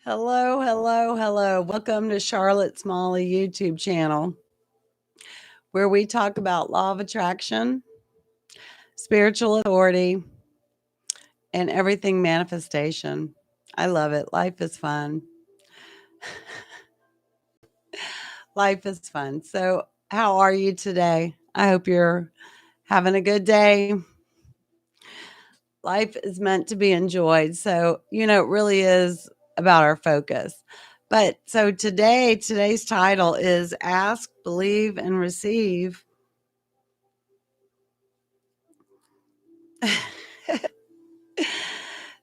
Hello, hello, hello. Welcome to Charlotte's Molly YouTube channel, where we talk about law of attraction, spiritual authority, and everything manifestation. I love it. Life is fun. Life is fun. So, how are you today? I hope you're having a good day. Life is meant to be enjoyed. So, it really is about our focus. But so today's title is Ask, Believe, and Receive.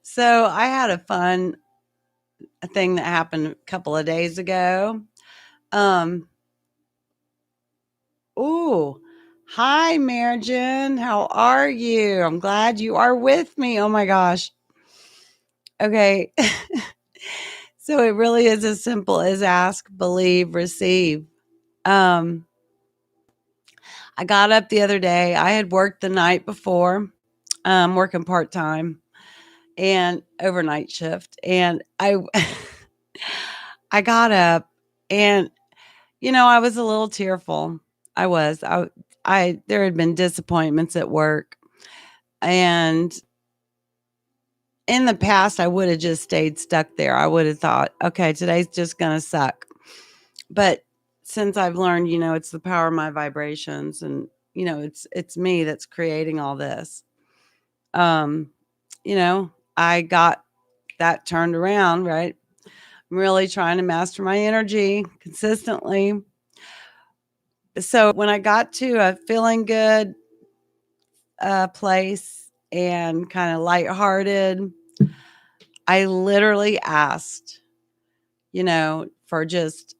So I had a fun thing that happened a couple of days ago. Um, ooh, hi, Marijan. How are you? I'm glad you are with me. Oh my gosh. Okay. So it really is as simple as ask, believe, receive. Um, I got up the other day. I had worked the night before, working part time and overnight shift. And I got up and I was a little tearful. I was. I there had been disappointments at work, and in the past I would have just stayed stuck there. I would have thought, okay, today's just going to suck. But since I've learned, it's the power of my vibrations, and it's me that's creating all this. Um, I got that turned around, right? I'm really trying to master my energy consistently. So when I got to a feeling good place and kind of lighthearted, I literally asked, for just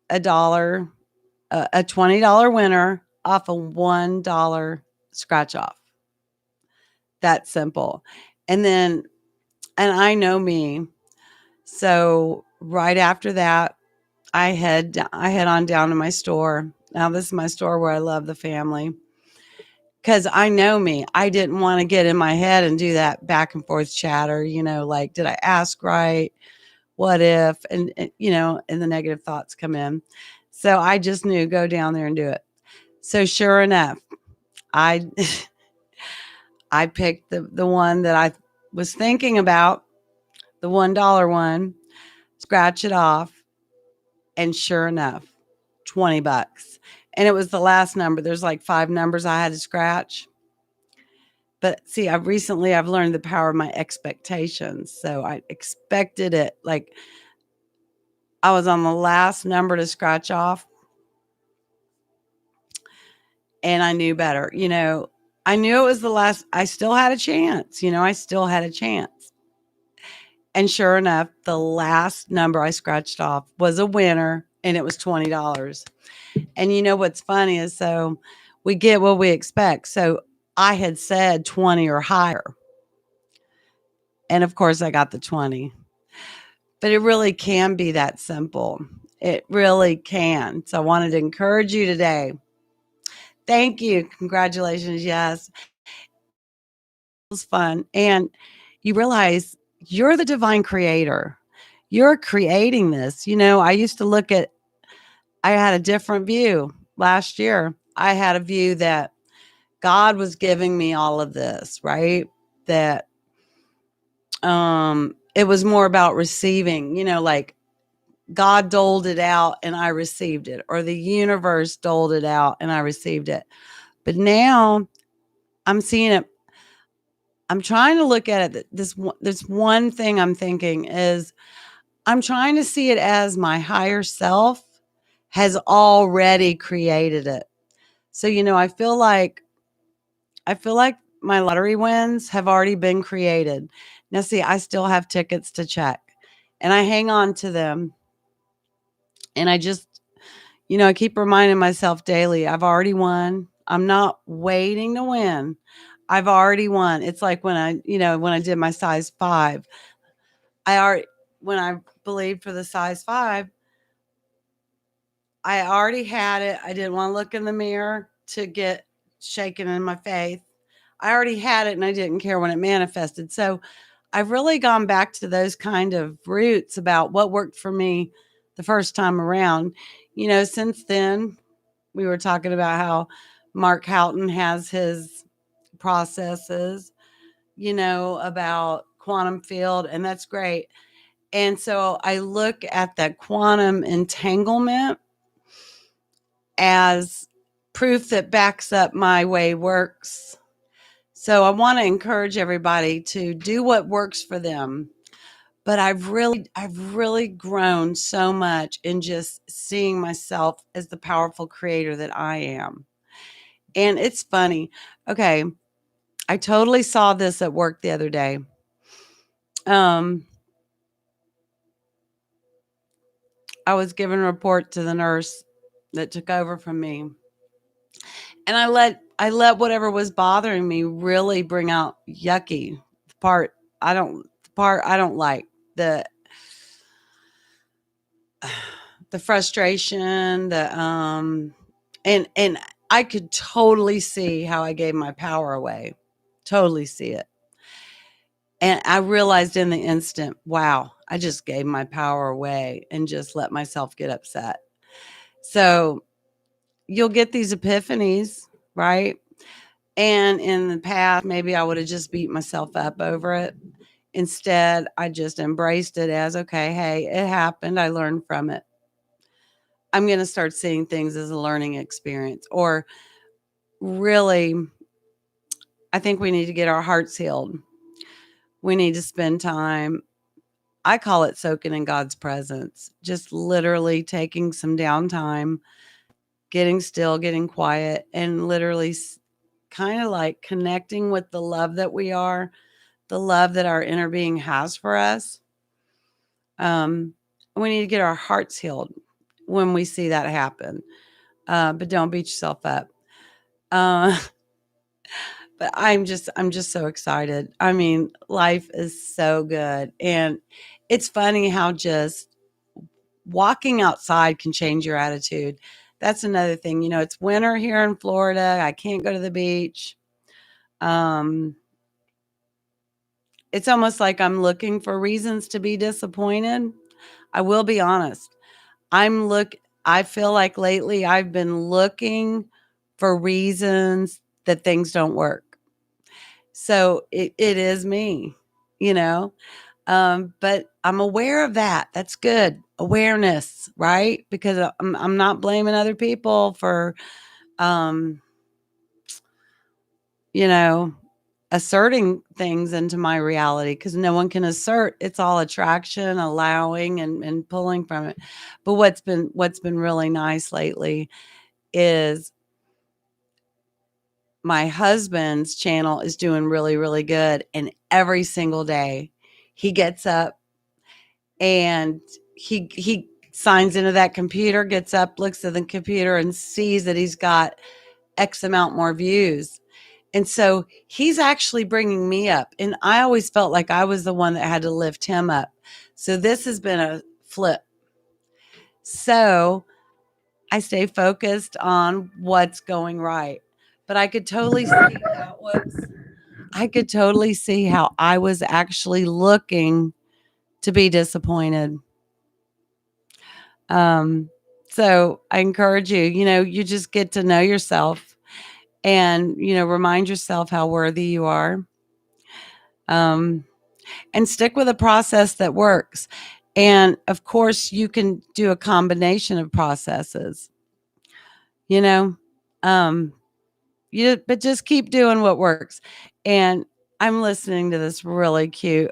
$1, a $20 winner off a $1 scratch off. That simple. And then, and I know me. So right after that, I head on down to my store. Now this is my store where I love the family. Because I know me. I didn't want to get in my head and do that back and forth chatter, like, did I ask right? What if? And the negative thoughts come in. So I just knew, go down there and do it. So sure enough, I I picked the one that I was thinking about, the $1 one, scratch it off, and sure enough, 20 bucks. And it was the last number. There's like 5 numbers I had to scratch. But see, I've learned the power of my expectations. So I expected it. Like I was on the last number to scratch off and I knew better. I knew it was the last. I still had a chance. I still had a chance. And sure enough, the last number I scratched off was a winner and it was $20. And what's funny is, so we get what we expect. So I had said 20 or higher. And of course I got the 20. But it really can be that simple. It really can. So I wanted to encourage you today. Thank you. Congratulations. Yes. It was fun. And you realize you're the divine creator. You're creating this. I used to I had a different view last year. I had a view that God was giving me all of this, right? That it was more about receiving, like God doled it out and I received it, or the universe doled it out and I received it. But now I'm seeing it. I'm trying to look at it. This one thing I'm thinking is I'm trying to see it as my higher self has already created it. So, I feel like my lottery wins have already been created. Now, see, I still have tickets to check and I hang on to them. And I just, I keep reminding myself daily, I've already won. I'm not waiting to win. I've already won. It's like when I did my size 5, I already, when I believed for the size 5, I already had it. I didn't want to look in the mirror to get shaken in my faith. I already had it and I didn't care when it manifested. So I've really gone back to those kind of roots about what worked for me the first time around. Since then, we were talking about how Mark Houghton has his processes, about quantum field, and that's great. And so I look at that quantum entanglement as proof that backs up my way works. So I want to encourage everybody to do what works for them. But I've really grown so much in just seeing myself as the powerful creator that I am. And it's funny. Okay, I totally saw this at work the other day. Um, I was giving a report to the nurse that took over from me, and I let whatever was bothering me really bring out yucky part. The part I don't like, the the frustration, and I could totally see how I gave my power away. Totally see it. And I realized in the instant, wow, I just gave my power away and just let myself get upset. So you'll get these epiphanies, right? And in the past, maybe I would have just beat myself up over it. Instead, I just embraced it as, okay, hey, it happened. I learned from it. I'm going to start seeing things as a learning experience. Or really, I think we need to get our hearts healed. We need to spend time. I call it soaking in God's presence, just literally taking some downtime, getting still, getting quiet, and literally kind of like connecting with the love that we are, the love that our inner being has for us. Um, we need to get our hearts healed when we see that happen. But don't beat yourself up. Uh, but I'm just so excited. I mean, life is so good, and it's funny how just walking outside can change your attitude. That's another thing. It's winter here in Florida. I can't go to the beach. Um, it's almost like I'm looking for reasons to be disappointed. I will be honest. I feel like lately I've been looking for reasons that things don't work. So it is me, you know. But I'm aware of that. That's good. Awareness, right? Because I'm not blaming other people for, um, you know, asserting things into my reality because no one can assert. It's all attraction, allowing and pulling from it. But what's been really nice lately is my husband's channel is doing really, really good. And every single day he gets up and he signs into that computer, gets up, looks at the computer and sees that he's got X amount more views. And so he's actually bringing me up. And I always felt like I was the one that had to lift him up. So this has been a flip. So I stay focused on what's going right. But I could totally see how I could totally see how I was actually looking to be disappointed. Um, so I encourage you, you just get to know yourself and, remind yourself how worthy you are. Um, and stick with a process that works. And of course, you can do a combination of processes, you know, um, but just keep doing what works. And I'm listening to this really cute.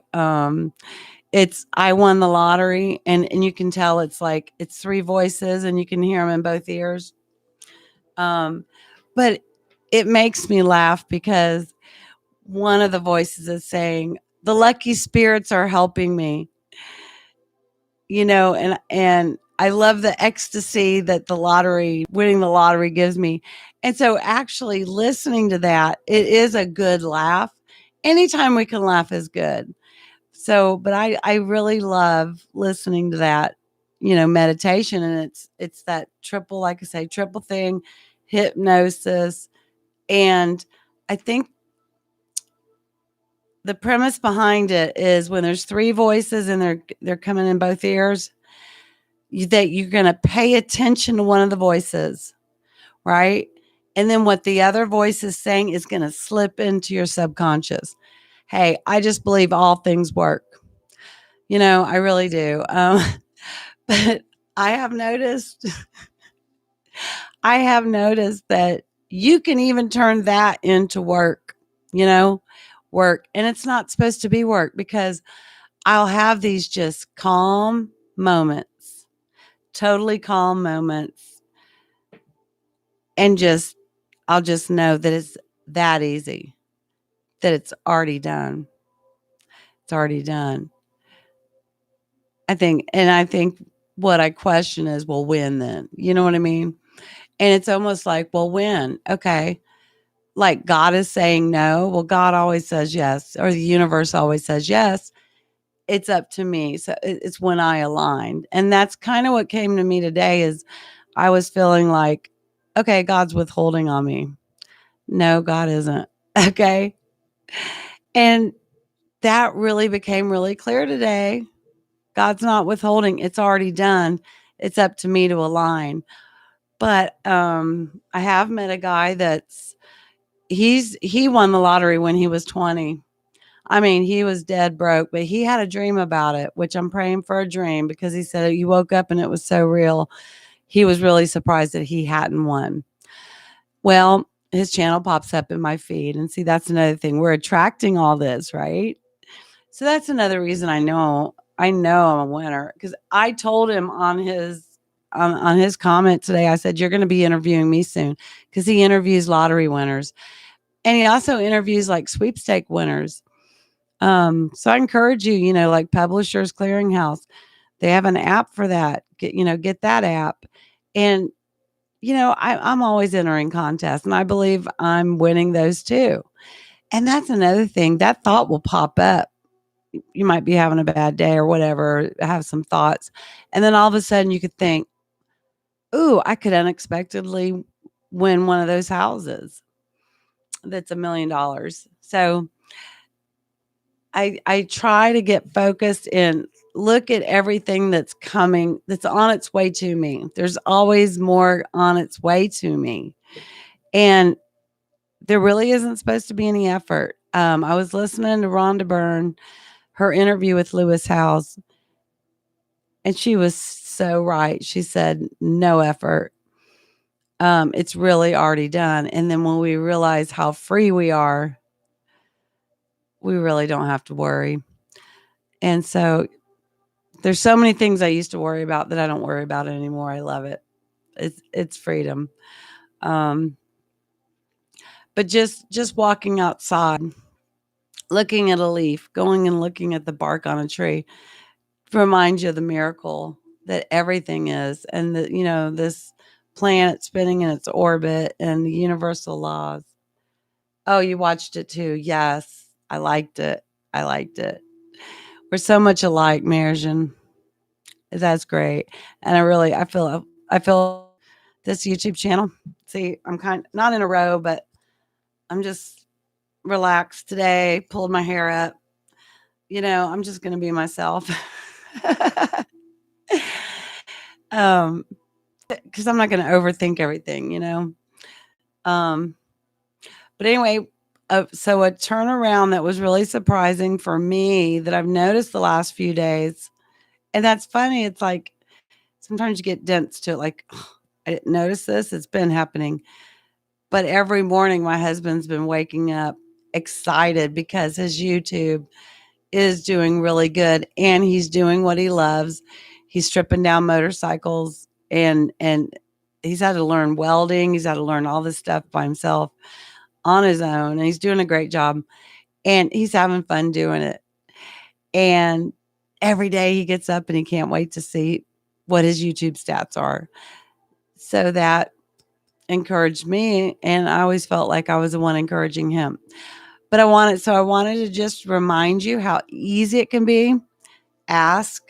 It's I won the lottery, and you can tell it's three voices, and you can hear them in both ears. Um, but it makes me laugh because one of the voices is saying, "The lucky spirits are helping me," and I love the ecstasy that winning the lottery gives me. And so actually listening to that, it is a good laugh. Anytime we can laugh is good. So, but I really love listening to that, meditation, and it's that triple, like I say, triple thing, hypnosis. And I think the premise behind it is when there's three voices and they're coming in both ears, that you're going to pay attention to one of the voices, right? And then what the other voice is saying is going to slip into your subconscious. Hey, I just believe all things work. I really do. But I have noticed, I have noticed that you can even turn that into work, you know, work. And it's not supposed to be work because I'll have these just calm moments, totally calm moments, and I'll just know that it's that easy, that it's already done. It's already done. I think what I question is, well, when then? You know what I mean? And it's almost like, well, when? Okay. Like God is saying no. Well, God always says yes, or the universe always says yes. It's up to me. So it's when I aligned. And that's kind of what came to me today is I was feeling like, okay, God's withholding on me. No, God isn't. Okay. And that really became really clear today. God's not withholding. It's already done. It's up to me to align. But I have met a guy he won the lottery when he was 20. I mean, he was dead broke, but he had a dream about it, which I'm praying for a dream because he said he woke up and it was so real. He was really surprised that he hadn't won. Well, his channel pops up in my feed. And see, that's another thing. We're attracting all this, right? So that's another reason I know I'm a winner because I told him on his comment today. I said you're going to be interviewing me soon because he interviews lottery winners and he also interviews like sweepstake winners. So I encourage you, like Publishers Clearinghouse, they have an app for that. Get that app, and I'm always entering contests, and I believe I'm winning those too. And that's another thing that thought will pop up. You might be having a bad day or whatever, have some thoughts. And then all of a sudden you could think, ooh, I could unexpectedly win one of those houses that's $1 million. So I try to get focused and look at everything that's coming, that's on its way to me. There's always more on its way to me. And there really isn't supposed to be any effort. I was listening to Rhonda Byrne, her interview with Lewis Howes, and she was so right. She said, no effort. It's really already done. And then when we realize how free we are, we really don't have to worry. And so there's so many things I used to worry about that I don't worry about anymore. I love it. It's freedom. Um, but just walking outside, looking at a leaf, going and looking at the bark on a tree reminds you of the miracle that everything is, and that this planet spinning in its orbit and the universal laws. Oh, you watched it too? Yes, I liked it. I liked it. We're so much alike, Marjan. That's great, and I feel this YouTube channel. See, I'm kind not in a row, but I'm just relaxed today. Pulled my hair up. I'm just gonna be myself. um, because I'm not gonna overthink everything. Um, but anyway, so a turnaround that was really surprising for me that I've noticed the last few days, and that's funny. It's like sometimes you get dense to it, like, "Oh, I didn't notice this. It's been happening." But every morning, my husband's been waking up excited because his YouTube is doing really good and he's doing what he loves. He's stripping down motorcycles and he's had to learn welding. He's had to learn all this stuff by himself on his own. And he's doing a great job and he's having fun doing it. And every day he gets up and he can't wait to see what his YouTube stats are. So that encouraged me. And I always felt like I was the one encouraging him. But I wanted to just remind you how easy it can be. Ask,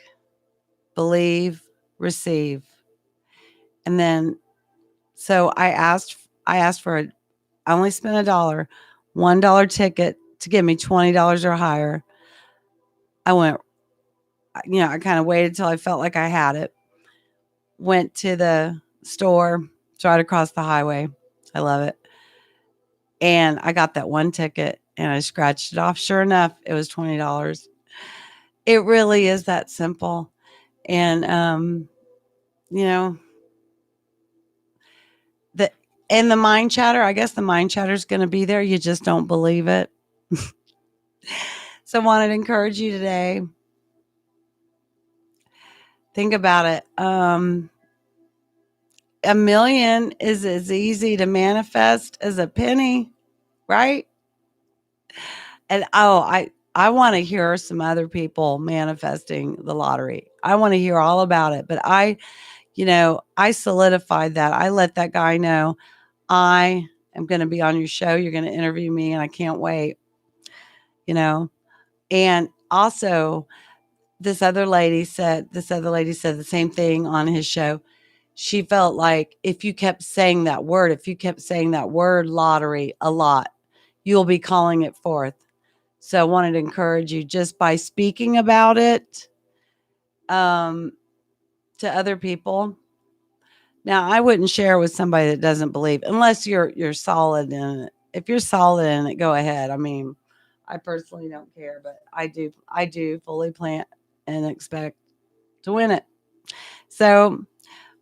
believe, receive. And then so I asked for I only spent $1 ticket to give me $20 or higher. I went, I kind of waited till I felt like I had it. Went to the store, it's right across the highway. I love it. And I got that one ticket and I scratched it off. Sure enough, it was $20. It really is that simple. And you know, the and the mind chatter, I guess the mind chatter is going to be there. You just don't believe it. So I wanted to encourage you today. Think about it. A million is as easy to manifest as a penny, right? And I want to hear some other people manifesting the lottery. I want to hear all about it. But I solidified that. I let that guy know I am going to be on your show. You're going to interview me, and I can't wait. You know, and also this other lady said the same thing on his show. She felt like if you kept saying that word lottery a lot, you'll be calling it forth. So I wanted to encourage you just by speaking about it um, to other people. Now, I wouldn't share with somebody that doesn't believe, unless you're solid in it. If you're solid in it, go ahead. I mean, I personally don't care, but I do fully plan and expect to win it. So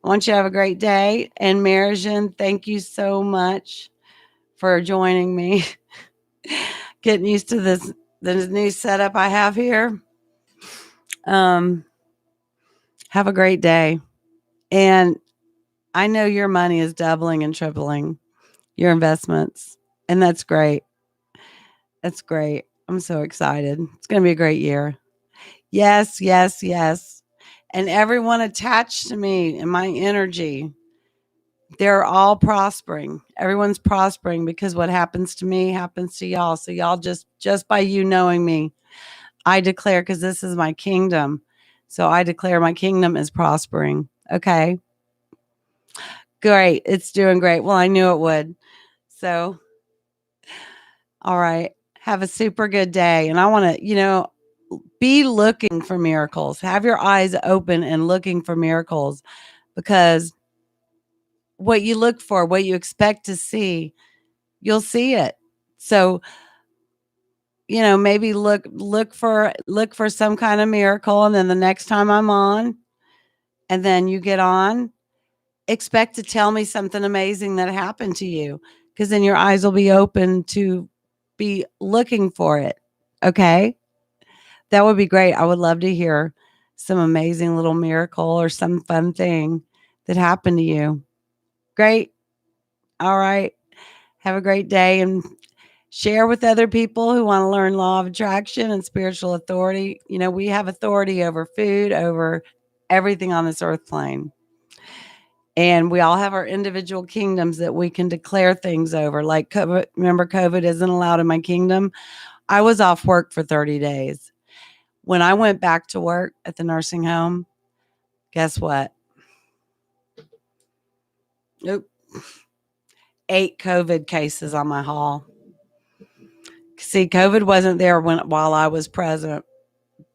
I want you to have a great day. And Marijan, thank you so much for joining me. Getting used to this new setup I have here. Um, have a great day. And I know your money is doubling and tripling your investments. And that's great. That's great. I'm so excited. It's going to be a great year. Yes, yes, yes. And everyone attached to me and my energy, they're all prospering. Everyone's prospering because what happens to me happens to y'all. So y'all just by you knowing me, I declare, because this is my kingdom. So I declare my kingdom is prospering. Okay. Great. It's doing great. Well, I knew it would. So, all right. Have a super good day. And I want to, be looking for miracles. Have your eyes open and looking for miracles, because what you look for, what you expect to see, you'll see it. So, maybe look for some kind of miracle, and then the next time I'm on and then you get on, expect to tell me something amazing that happened to you, because then your eyes will be open to be looking for it. Okay? That would be great. I would love to hear some amazing little miracle or some fun thing that happened to you. Great. All right. Have a great day, and share with other people who want to learn law of attraction and spiritual authority. We have authority over food, over everything on this earth plane. And we all have our individual kingdoms that we can declare things over. Like COVID, remember, COVID isn't allowed in my kingdom. I was off work for 30 days. When I went back to work at the nursing home, guess what? Nope. 8 COVID cases on my hall. See, COVID wasn't there while I was present,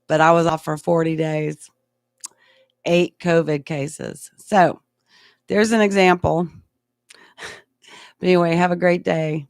but I was off for 40 days. 8 COVID cases. So there's an example. But anyway, have a great day.